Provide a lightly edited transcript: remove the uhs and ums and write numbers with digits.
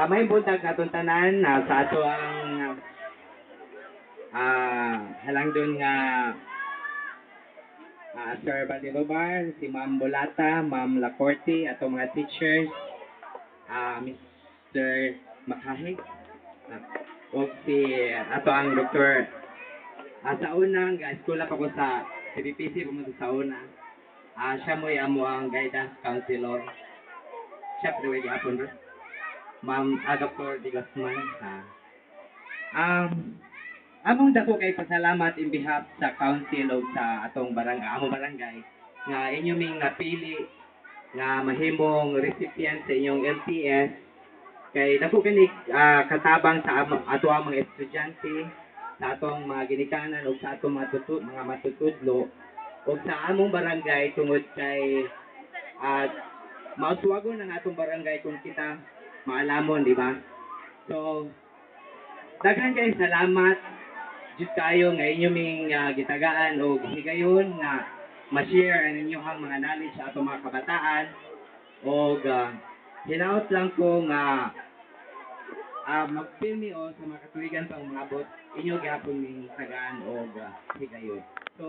May buntag atong tanan sa ato ang halangdon nga Sir Valdirobar, si Ma'am Bolata, Ma'am Lacorte, atong mga teachers, Mr. Makahe, o si ato ang Dr. Sa unang eskwela pa ko sa CBPC pumunta sa una. Siya mo'y amo ang guidance counselor. Siya priwede hapon rin. Ma'am Dr. Di Guzman. Among dako kay pasalamat in behalf sa council o sa atong among barangay nga inyo ming napili nga mahimong recipient sa inyong LTS kay dako kani katabang sa ato ang mga estudyante sa atong mga ginikanan o sa atong mga matutudlo o sa among barangay tungod kay mauswagon ang atong barangay kung kita maalamon, di ba? So, daghan kay salamat Diyos kayo nga inyo ming gitagaan o higayon nga ma-share ang inyong mga knowledge sa atong mga kabataan o hinaot lang ko nga magpilmi o sa mga katuligan pang mga bot inyo gyapon ming tagaan o higayon.